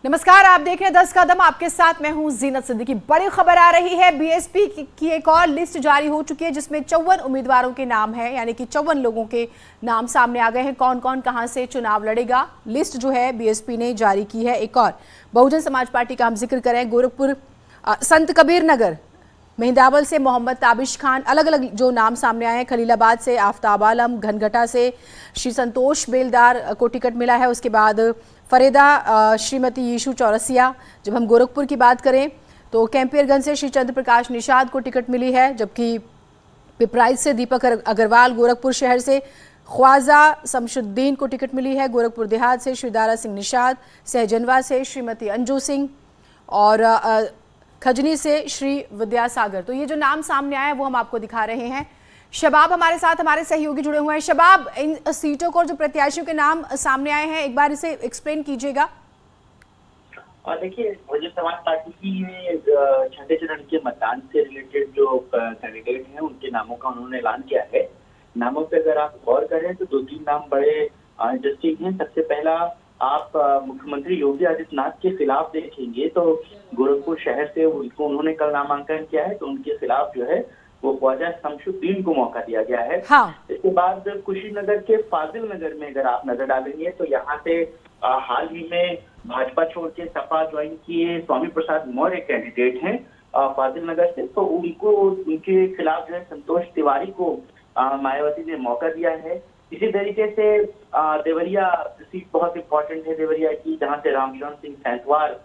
नमस्कार, आप देख रहे हैं 10 कदम। आपके साथ मैं हूं जीनत सिद्दीकी। बड़ी खबर आ रही है, बीएसपी की एक और लिस्ट जारी हो चुकी है जिसमें 54 उम्मीदवारों के नाम है, यानी कि 54 लोगों के नाम सामने आ गए हैं। कौन कौन कहां से चुनाव लड़ेगा, लिस्ट जो है बीएसपी ने जारी की है। एक और बहुजन समाज पार्टी का हम जिक्र करें, गोरखपुर संत कबीर नगर मेहंदावल से मोहम्मद ताबिश खान, अलग अलग जो नाम सामने आए हैं। खलीलाबाद से आफ्ताब आलम, घनघटा से श्री संतोष बेलदार को टिकट मिला है। उसके बाद फरीदा श्रीमती यीशु चौरसिया। जब हम गोरखपुर की बात करें तो कैंपियरगंज से श्री चंद्र प्रकाश निषाद को टिकट मिली है, जबकि पिपराइच से दीपक अग्रवाल, गोरखपुर शहर से ख्वाजा शमशुद्दीन को टिकट मिली है, गोरखपुर देहात से श्री दारा सिंह निषाद, सहजनवा से श्रीमती अंजू सिंह और खजनी से श्री विद्यासागर। तो ये जो नाम सामने आए हैं वो हम आपको दिखा रहे हैं। शबाब हमारे साथ, हमारे सहयोगी जुड़े हुए हैं। शबाब, इन सीटों को जो प्रत्याशियों के नाम सामने आए हैं, एक बार इसे एक्सप्लेन कीजिएगा। और देखिए, बहुजन समाज पार्टी की छठे चरण के मतदान से रिलेटेड जो कैंडिडेट हैं उनके नामों का उन्होंने ऐलान किया है। नामों पे अगर आप गौर करें तो दो तीन नाम बड़े इंटरेस्टिंग हैं। सबसे पहला, आप मुख्यमंत्री योगी आदित्यनाथ के खिलाफ देखेंगे तो गोरखपुर शहर से उन्होंने कल नामांकन किया है, तो उनके खिलाफ जो है वो ख्वाजा शमशुद्दीन को मौका दिया गया है। हाँ। इसके बाद कुशीनगर के फाजिल नगर में अगर आप नजर डालेंगे तो यहाँ से हाल ही में भाजपा छोड़ के सपा ज्वाइन किए स्वामी प्रसाद मौर्य कैंडिडेट हैं फाजिल नगर से, तो उनके खिलाफ जो है संतोष तिवारी को मायावती ने मौका दिया है। इसी तरीके से देवरिया सीट बहुत इंपॉर्टेंट है देवरिया की, जहां से रामचरण सिंह सैंतवार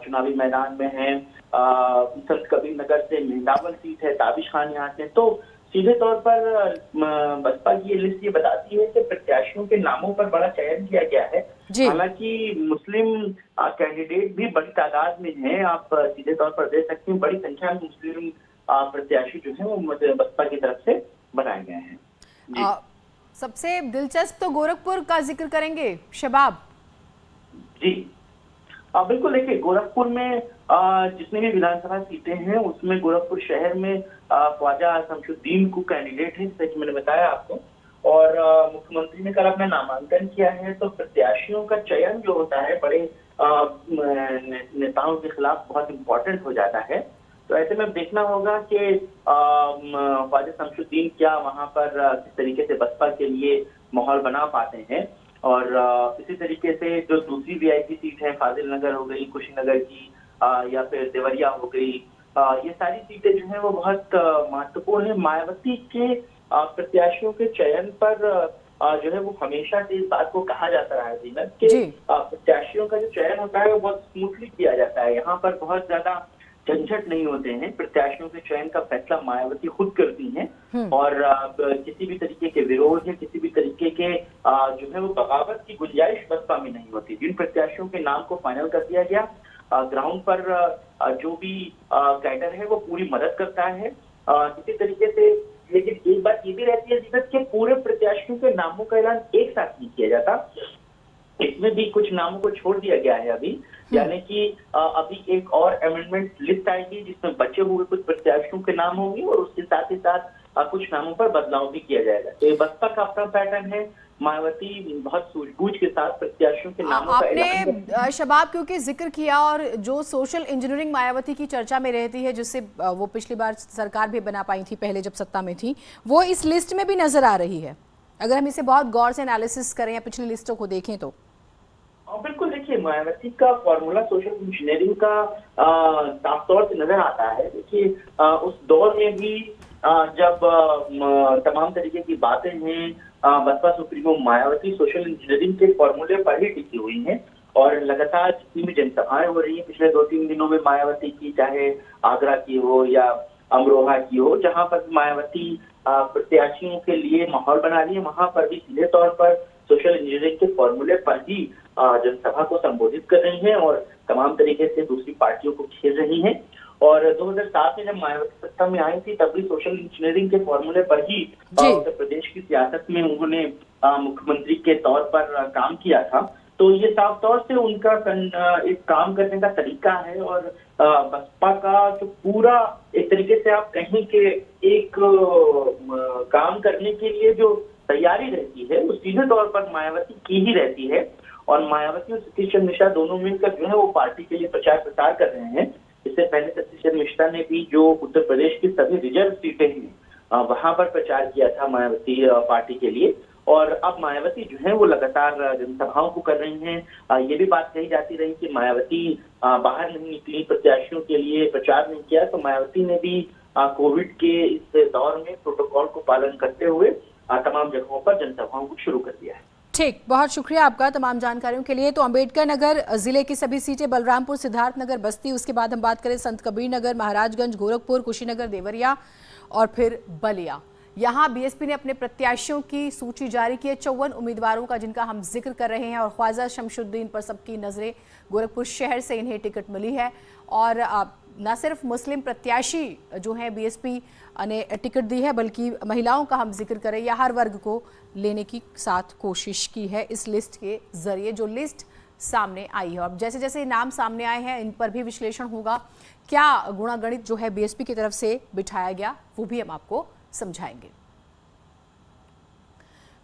चुनावी मैदान में है। संत कबीर नगर से मेहंदावल सीट है, ताबिश खान यहाँ से। तो सीधे तौर पर बसपा की ये लिस्ट ये बताती है कि प्रत्याशियों के नामों पर बड़ा चयन किया गया है। हालांकि मुस्लिम कैंडिडेट भी बड़ी तादाद में हैं, आप सीधे तौर पर देख सकते हैं बड़ी संख्या में मुस्लिम प्रत्याशी जो है वो बसपा की तरफ से बनाए गए हैं। सबसे दिलचस्प तो गोरखपुर का जिक्र करेंगे शबाब जी। बिल्कुल, देखिए गोरखपुर में जितनी भी विधानसभा सीटें हैं उसमें गोरखपुर शहर में ख्वाजा शमशुद्दीन को कैंडिडेट है, जैसे कि मैंने बताया आपको। और मुख्यमंत्री ने कल अपना नामांकन किया है, तो प्रत्याशियों का चयन जो होता है बड़े नेताओं के खिलाफ बहुत इम्पोर्टेंट हो जाता है। तो ऐसे में देखना होगा कि ख्वाजा शमशुद्दीन क्या वहां पर किस तरीके से बसपा के लिए माहौल बना पाते हैं। और इसी तरीके से जो दूसरी वीआईपी सीट है, फाजिल नगर हो गई, कुशीनगर की या फिर देवरिया हो गई, ये सारी सीटें जो है वो बहुत महत्वपूर्ण है। मायावती के प्रत्याशियों के चयन पर जो है वो हमेशा से इस बात को कहा जाता रहा है जीनत कि प्रत्याशियों का जो चयन होता है वो बहुत स्मूथली किया जाता है। यहाँ पर बहुत ज्यादा झंझट नहीं होते हैं। प्रत्याशियों के चयन का फैसला मायावती खुद करती हैं और किसी भी तरीके के विरोध या किसी भी तरीके के जो है वो बगावत की गुंजाइश बसपा में नहीं होती। जिन प्रत्याशियों के नाम को फाइनल कर दिया गया, ग्राउंड पर जो भी कैडर है वो पूरी मदद करता है। इसी तरीके से लेकिन एक बात ये भी रहती है जीनत के पूरे प्रत्याशियों के नामों का ऐलान एक साथ नहीं किया जाता। इसमें भी कुछ नामों को छोड़ दिया गया है अभी, यानी कि अभी एक और अमेंडमेंट लिस्ट आएगी जिसमें बचे हुए कुछ प्रत्याशियों के नाम होंगे और उसके साथ ही साथ कुछ नामों पर बदलाव भी किया जाएगा। तो ये बसपा का अपना पैटर्न है। मायावती बहुत सूझबूझ के साथ प्रत्याशियों के नामों का ऐलान। आपने शबाब क्योंकि जिक्र किया, और जो सोशल इंजीनियरिंग मायावती की चर्चा में रहती है, जिससे वो पिछली बार सरकार भी बना पाई थी पहले जब सत्ता में थी, वो इस लिस्ट में भी नजर आ रही है। अगर हम इसे बहुत गौर से एनालिसिस करें या पिछली लिस्टों को देखें तो बिल्कुल, देखिए मायावती का फॉर्मूला सोशल इंजीनियरिंग का साफ तौर से नजर आता है। देखिए उस दौर में भी जब तमाम तरीके की बातें हैं, Baspa supremo Mayawati social engineering के फॉर्मूले पर ही टिकी हुई हैं और लगातार जितनी भी जनसभाएं हो रही है पिछले 2-3 दिनों में मायावती की, चाहे आगरा की हो या अमरोहा की हो, जहां पर मायावती प्रत्याशियों के लिए माहौल बना रही है, वहां पर भी सीधे तौर पर सोशल इंजीनियरिंग के फॉर्मूले पर ही जनसभा को संबोधित कर रही हैं और तमाम तरीके से दूसरी पार्टियों को घेर रही हैं। और 2007 में जब मायावती सत्ता में आई थी तब भी सोशल इंजीनियरिंग के फॉर्मूले पर ही उत्तर प्रदेश की सियासत में उन्होंने मुख्यमंत्री के तौर पर काम किया था। तो ये साफ तौर से उनका एक काम करने का तरीका है और बसपा का जो पूरा एक तरीके से आप कहें कि एक काम करने के लिए जो तैयारी रहती है वो सीधे तौर पर मायावती की ही रहती है। और मायावती और सतीश चंद्र मिश्रा दोनों मिलकर जो है वो पार्टी के लिए प्रचार प्रसार कर रहे हैं। इससे पहले सतीश चंद्र मिश्रा ने भी जो उत्तर प्रदेश की सभी रिजर्व सीटें हैं वहां पर प्रचार किया था मायावती पार्टी के लिए, और अब मायावती जो है वो लगातार जनसभाओं को कर रही हैं। ये भी बात कही जाती रही कि मायावती बाहर नहीं निकली, प्रत्याशियों के लिए प्रचार नहीं किया, तो मायावती ने भी कोविड के इस दौर में प्रोटोकॉल को पालन करते हुए तमाम जगहों पर जनसभाओं को शुरू कर दिया है। ठीक, बहुत शुक्रिया आपका तमाम जानकारियों के लिए। तो अंबेडकर नगर जिले की सभी सीटें, बलरामपुर, सिद्धार्थनगर, बस्ती, उसके बाद हम बात करें संत कबीर नगर, महाराजगंज, गोरखपुर, कुशीनगर, देवरिया और फिर बलिया। यहाँ बीएसपी ने अपने प्रत्याशियों की सूची जारी की है, 54 उम्मीदवारों का जिनका हम जिक्र कर रहे हैं, और ख्वाजा शमशुद्दीन पर सबकी नजरें। गोरखपुर शहर से इन्हें टिकट मिली है, और न सिर्फ मुस्लिम प्रत्याशी जो हैं बीएसपी ने टिकट दी है, बल्कि महिलाओं का हम जिक्र करें या हर वर्ग को लेने की साथ कोशिश की है इस लिस्ट के जरिए, जो लिस्ट सामने आई है। अब जैसे जैसे नाम सामने आए हैं इन पर भी विश्लेषण होगा, क्या गुणागणित जो है बीएसपी की तरफ से बिठाया गया वो भी हम आपको समझाएंगे।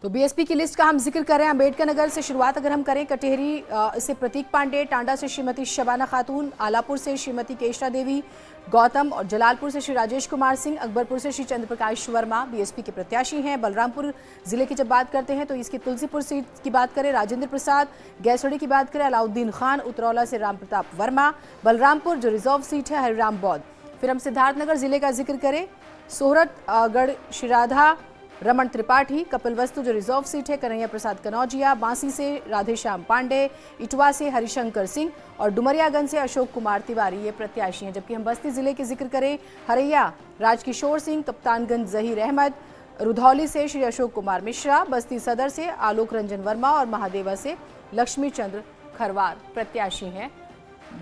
तो बीएसपी की लिस्ट का हम जिक्र करें, अंबेडकर नगर से शुरुआत अगर हम करें, कटेहरी से प्रतीक पांडे, टांडा से श्रीमती शबाना खातून, आलापुर से श्रीमती केशरा देवी, गौतम और जलालपुर से श्री राजेश कुमार सिंह, अकबरपुर से श्री चंद्र प्रकाश वर्मा बीएसपी के प्रत्याशी हैं। बलरामपुर जिले की जब बात करते हैं तो इसकी तुलसीपुर सीट की बात करें, राजेंद्र प्रसाद, गैसोड़ी की बात करें, अलाउद्दीन खान, उतरौला से राम प्रताप वर्मा, बलरामपुर जो रिजर्व सीट है हरिराम बौद्ध। फिर हम सिद्धार्थनगर जिले का जिक्र करें, सोहरतगढ़ श्रीराधा रमन त्रिपाठी, कपिलवस्तु जो रिजर्व सीट है कन्हैया प्रसाद कनौजिया, बांसी से राधेश्याम पांडे, इटवा से हरिशंकर सिंह और डुमरियागंज से अशोक कुमार तिवारी ये प्रत्याशी हैं। जबकि हम बस्ती जिले के जिक्र करें, हरैया राजकिशोर सिंह, कप्तानगंज जहीर अहमद, रुधौली से श्री अशोक कुमार मिश्रा, बस्ती सदर से आलोक रंजन वर्मा और महादेवा से लक्ष्मी चंद्र खरवार प्रत्याशी हैं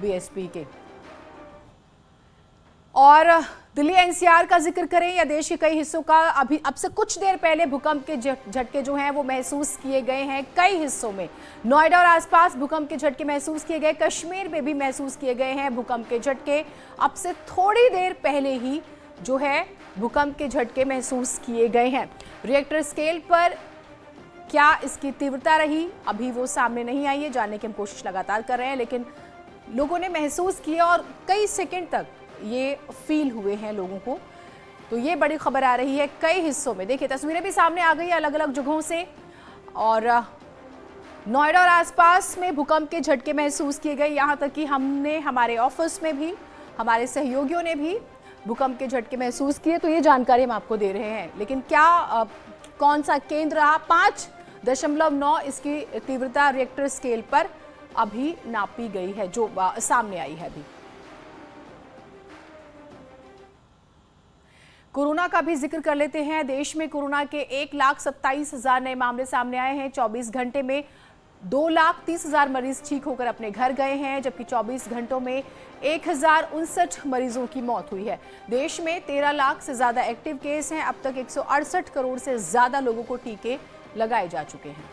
बीएसपी के। और दिल्ली एनसीआर का जिक्र करें या देश के कई हिस्सों का, अभी अब से कुछ देर पहले भूकंप के झटके जो हैं वो महसूस किए गए हैं कई हिस्सों में। नोएडा और आसपास भूकंप के झटके महसूस किए गए, कश्मीर में भी महसूस किए गए हैं भूकंप के झटके। अब से थोड़ी देर पहले ही जो है भूकंप के झटके महसूस किए गए हैं। रिएक्टर स्केल पर क्या इसकी तीव्रता रही अभी वो सामने नहीं आई है, जानने की हम कोशिश लगातार कर रहे हैं, लेकिन लोगों ने महसूस किया और कई सेकेंड तक ये फील हुए हैं लोगों को। तो ये बड़ी खबर आ रही है कई हिस्सों में। देखिए तस्वीरें भी सामने आ गई अलग अलग जगहों से, और नोएडा और आसपास में भूकंप के झटके महसूस किए गए। यहाँ तक कि हमने हमारे ऑफिस में भी, हमारे सहयोगियों ने भी भूकंप के झटके महसूस किए। तो ये जानकारी हम आपको दे रहे हैं, लेकिन क्या कौन सा केंद्र रहा, 5.9 इसकी तीव्रता रिएक्टर स्केल पर अभी नापी गई है, जो सामने आई है अभी। कोरोना का भी जिक्र कर लेते हैं। देश में कोरोना के 1,27,000 नए मामले सामने आए हैं। 24 घंटे में 2,30,000 मरीज ठीक होकर अपने घर गए हैं, जबकि 24 घंटों में 1,059 मरीजों की मौत हुई है। देश में 13 लाख से ज्यादा एक्टिव केस हैं। अब तक 168 करोड़ से ज्यादा लोगों को टीके लगाए जा चुके हैं।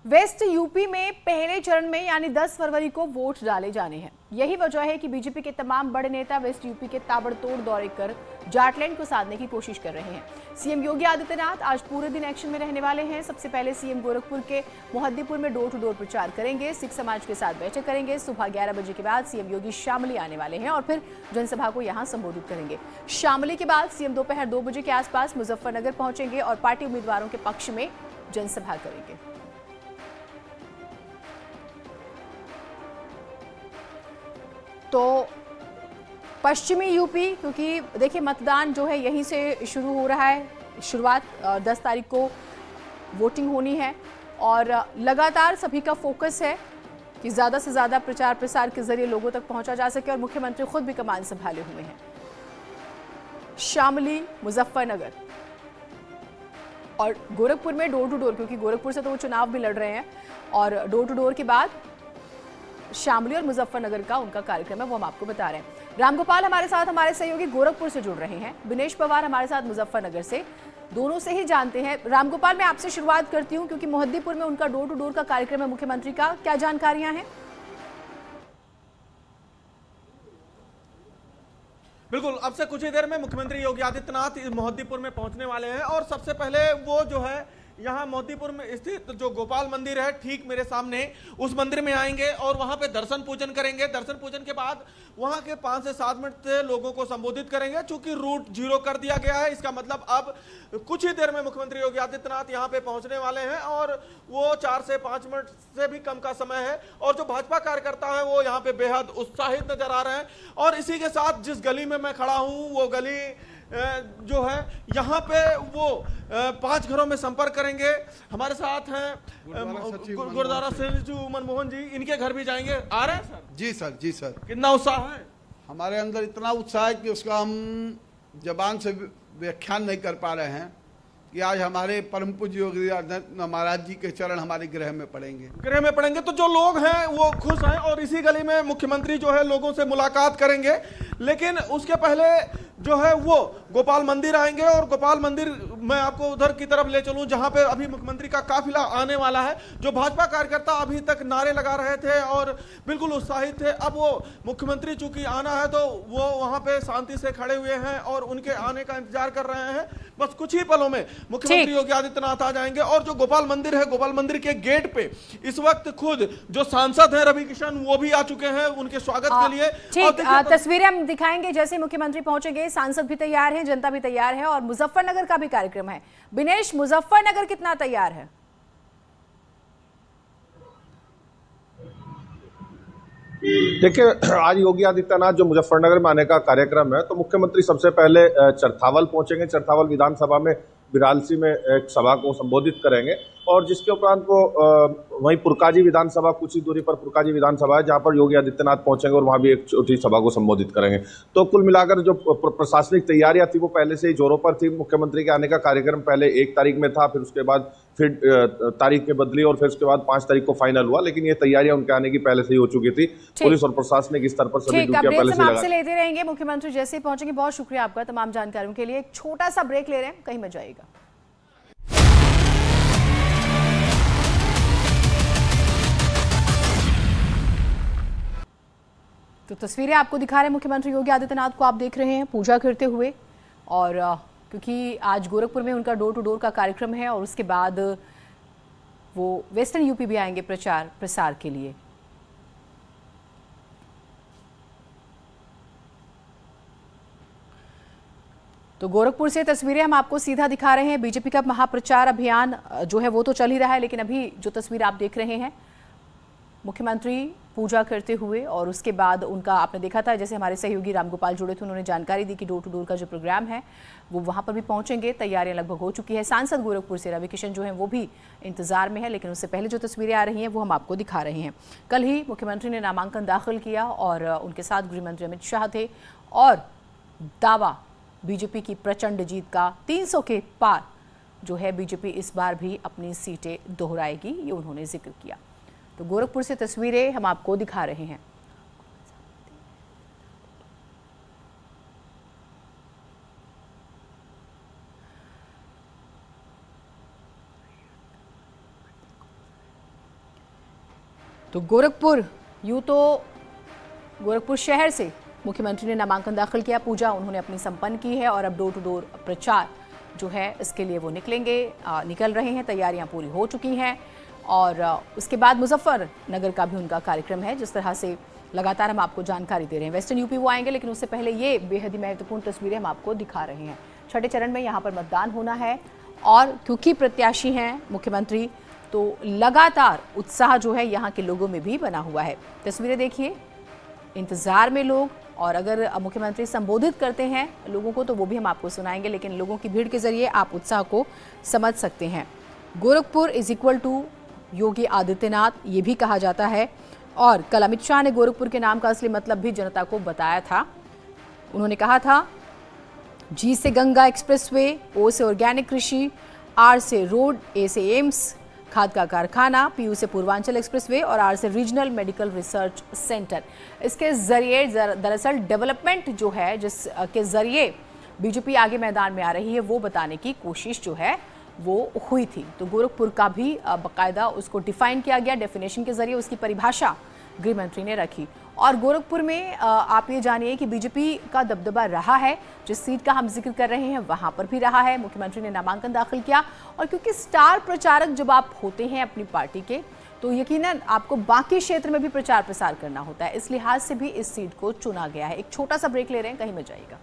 वेस्ट यूपी में पहले चरण में यानी 10 फरवरी को वोट डाले जाने हैं। यही वजह है कि बीजेपी के तमाम बड़े नेता वेस्ट यूपी के ताबड़तोड़ दौरे कर जाटलैंड को साधने की कोशिश कर रहे हैं। सीएम योगी आदित्यनाथ आज पूरे दिन एक्शन में रहने वाले हैं। सबसे पहले सीएम गोरखपुर के मोहद्दीपुर में डोर टू डोर प्रचार करेंगे, सिख समाज के साथ बैठक करेंगे। सुबह 11 बजे के बाद सीएम योगी शामली आने वाले हैं और फिर जनसभा को यहां संबोधित करेंगे। शामली के बाद सीएम दोपहर 2 बजे के आसपास मुजफ्फरनगर पहुंचेंगे और पार्टी उम्मीदवारों के पक्ष में जनसभा करेंगे। तो पश्चिमी यूपी, क्योंकि देखिए मतदान जो है यहीं से शुरू हो रहा है, शुरुआत 10 तारीख को वोटिंग होनी है और लगातार सभी का फोकस है कि ज़्यादा से ज़्यादा प्रचार प्रसार के जरिए लोगों तक पहुंचा जा सके और मुख्यमंत्री खुद भी कमान संभाले हुए हैं। शामली, मुजफ्फरनगर और गोरखपुर में डोर टू डोर, क्योंकि गोरखपुर से तो वो चुनाव भी लड़ रहे हैं, और डोर टू डोर के बाद शामली और मुजफ्फरनगर का उनका कार्यक्रम है, वो हम आपको बता रहे हैं। रामगोपाल हमारे साथ, हमारे सहयोगी गोरखपुर से जुड़ रहे हैं, दिनेश पवार हमारे साथ मुजफ्फरनगर से, दोनों से ही जानते हैं। रामगोपाल, मैं आपसे शुरुआत करती हूं क्योंकि मोहद्दीपुर में उनका डोर टू डोर का कार्यक्रम है मुख्यमंत्री का, क्या जानकारियां हैं? बिल्कुल, अब से कुछ ही देर में मुख्यमंत्री योगी आदित्यनाथ मोहद्दीपुर में पहुंचने वाले हैं और सबसे पहले वो जो है यहाँ मोहद्दीपुर में स्थित जो गोपाल मंदिर है ठीक मेरे सामने, उस मंदिर में आएंगे और वहां पे दर्शन पूजन करेंगे। दर्शन पूजन के बाद वहां के 5 से 7 मिनट से लोगों को संबोधित करेंगे। चूंकि रूट 0 कर दिया गया है, इसका मतलब अब कुछ ही देर में मुख्यमंत्री योगी आदित्यनाथ यहाँ पे पहुंचने वाले हैं और वो 4 से 5 मिनट से भी कम का समय है और जो भाजपा कार्यकर्ता है वो यहाँ पे बेहद उत्साहित नजर आ रहे हैं। और इसी के साथ जिस गली में मैं खड़ा हूँ वो गली जो है यहाँ पे वो 5 घरों में संपर्क करेंगे। हमारे साथ हैं गुरुद्वारा सचिव मनमोहन जी, इनके घर भी जाएंगे। आ रहे हैं सर? जी सर, जी सर। कितना उत्साह है? हमारे अंदर इतना उत्साह है कि उसका हम जबान से व्याख्यान नहीं कर पा रहे हैं कि आज हमारे परम पूज्य योगी आदित्यनाथ महाराज जी के चरण हमारे गृह में पड़ेंगे। गृह में पड़ेंगे तो जो लोग हैं वो खुश हैं और इसी गली में मुख्यमंत्री जो है लोगों से मुलाकात करेंगे। लेकिन उसके पहले जो है वो गोपाल मंदिर आएंगे और गोपाल मंदिर मैं आपको उधर की तरफ ले चलूं जहां पे अभी मुख्यमंत्री का काफिला आने वाला है। जो भाजपा कार्यकर्ता अभी तक नारे लगा रहे थे और बिल्कुल उत्साहित थे, अब वो मुख्यमंत्री चूंकि आना है तो वो वहां पे शांति से खड़े हुए हैं और उनके आने का इंतजार कर रहे हैं। बस कुछ ही पलों में मुख्यमंत्री योगी आदित्यनाथ आ जाएंगे। और जो गोपाल मंदिर है, गोपाल मंदिर के गेट पे इस वक्त खुद जो सांसद है रवि किशन वो भी आ चुके हैं उनके स्वागत के लिए। ठीक, तस्वीरें हम दिखाएंगे जैसे मुख्यमंत्री पहुंचेंगे। सांसद भी तैयार हैं, जनता भी तैयार है और मुजफ्फरनगर का भी कार्यक्रम है। बिनेश, मुजफ्फरनगर कितना तैयार है? देखिए, आज योगी आदित्यनाथ जो मुजफ्फरनगर में आने का कार्यक्रम है तो मुख्यमंत्री सबसे पहले चरथावल पहुंचेंगे। चरथावल विधानसभा में बिरालसी में एक सभा को संबोधित करेंगे और जिसके उपरांत वो वहीं पुरकाजी विधानसभा, कुछ ही दूरी पर पुरकाजी विधानसभा है जहां पर योगी आदित्यनाथ पहुंचेंगे और वहां भी एक छोटी सभा को संबोधित करेंगे। तो कुल मिलाकर जो प्रशासनिक तैयारियां थी वो पहले से ही जोरों पर थी। मुख्यमंत्री के आने का कार्यक्रम पहले 1 तारीख में था, फिर उसके बाद फिर तारीख में बदली और फिर उसके बाद 5 तारीख को फाइनल हुआ, लेकिन ये तैयारियां उनके आने की पहले से ही हो चुकी थी। पुलिस और प्रशासनिक स्तर पर सभी ड्यूटियां पहले से आपसे लेते रहेंगे। मुख्यमंत्री जैसे ही पहुंचेंगे, बहुत शुक्रिया आपका तमाम जानकारियों के लिए। एक छोटा सा ब्रेक ले रहे हैं, कहीं मत जाइएगा। तो तस्वीरें आपको दिखा रहे हैं मुख्यमंत्री योगी आदित्यनाथ को, आप देख रहे हैं पूजा करते हुए। और क्योंकि आज गोरखपुर में उनका डोर टू डोर का कार्यक्रम है और उसके बाद वो वेस्टर्न यूपी भी आएंगे प्रचार प्रसार के लिए। तो गोरखपुर से तस्वीरें हम आपको सीधा दिखा रहे हैं। बीजेपी का महाप्रचार अभियान जो है वो तो चल ही रहा है, लेकिन अभी जो तस्वीर आप देख रहे हैं मुख्यमंत्री पूजा करते हुए और उसके बाद उनका आपने देखा था, जैसे हमारे सहयोगी रामगोपाल जुड़े थे, उन्होंने जानकारी दी कि डोर टू डोर का जो प्रोग्राम है वो वहां पर भी पहुंचेंगे। तैयारियां लगभग हो चुकी है। सांसद गोरखपुर से रवि किशन जो हैं वो भी इंतजार में है, लेकिन उससे पहले जो तस्वीरें आ रही हैं वो हम आपको दिखा रहे हैं। कल ही मुख्यमंत्री ने नामांकन दाखिल किया और उनके साथ गृहमंत्री अमित शाह थे और दावा बीजेपी की प्रचंड जीत का, 300 के पार जो है बीजेपी इस बार भी अपनी सीटें दोहराएगी, ये उन्होंने जिक्र किया। तो गोरखपुर से तस्वीरें हम आपको दिखा रहे हैं। तो गोरखपुर, यूं तो गोरखपुर शहर से मुख्यमंत्री ने नामांकन दाखिल किया, पूजा उन्होंने अपनी संपन्न की है और अब डोर टू डोर प्रचार जो है इसके लिए वो निकल रहे हैं। तैयारियां पूरी हो चुकी हैं और उसके बाद मुजफ्फरनगर का भी उनका कार्यक्रम है। जिस तरह से लगातार हम आपको जानकारी दे रहे हैं, वेस्टर्न यूपी वो आएंगे, लेकिन उससे पहले ये बेहद ही महत्वपूर्ण तस्वीरें हम आपको दिखा रहे हैं। छठे चरण में यहाँ पर मतदान होना है और क्योंकि प्रत्याशी हैं मुख्यमंत्री तो लगातार उत्साह जो है यहाँ के लोगों में भी बना हुआ है। तस्वीरें देखिए, इंतजार में लोग, और अगर मुख्यमंत्री संबोधित करते हैं लोगों को तो वो भी हम आपको सुनाएंगे, लेकिन लोगों की भीड़ के जरिए आप उत्साह को समझ सकते हैं। Gorakhpur is equal to Yogi Adityanath, ये भी कहा जाता है। और कल अमित शाह ने गोरखपुर के नाम का असली मतलब भी जनता को बताया था। उन्होंने कहा था, जी से गंगा एक्सप्रेसवे, ओ से ऑर्गेनिक कृषि, आर से रोड, ए से एम्स, खाद का कारखाना, पीयू से पूर्वांचल एक्सप्रेसवे और आर से रीजनल मेडिकल रिसर्च सेंटर। इसके जरिए दरअसल डेवलपमेंट जो है जिसके जरिए बीजेपी आगे मैदान में आ रही है वो बताने की कोशिश जो है वो हुई थी। तो गोरखपुर का भी बाकायदा उसको डिफाइन किया गया, डेफिनेशन के जरिए उसकी परिभाषा गृह मंत्री ने रखी। और गोरखपुर में आप ये जानिए कि बीजेपी का दबदबा रहा है, जिस सीट का हम जिक्र कर रहे हैं वहां पर भी रहा है। मुख्यमंत्री ने नामांकन दाखिल किया और क्योंकि स्टार प्रचारक जब आप होते हैं अपनी पार्टी के तो यकीनन आपको बाकी क्षेत्र में भी प्रचार प्रसार करना होता है, इस लिहाज से भी इस सीट को चुना गया है। एक छोटा सा ब्रेक ले रहे हैं, कहीं मत जाइएगा।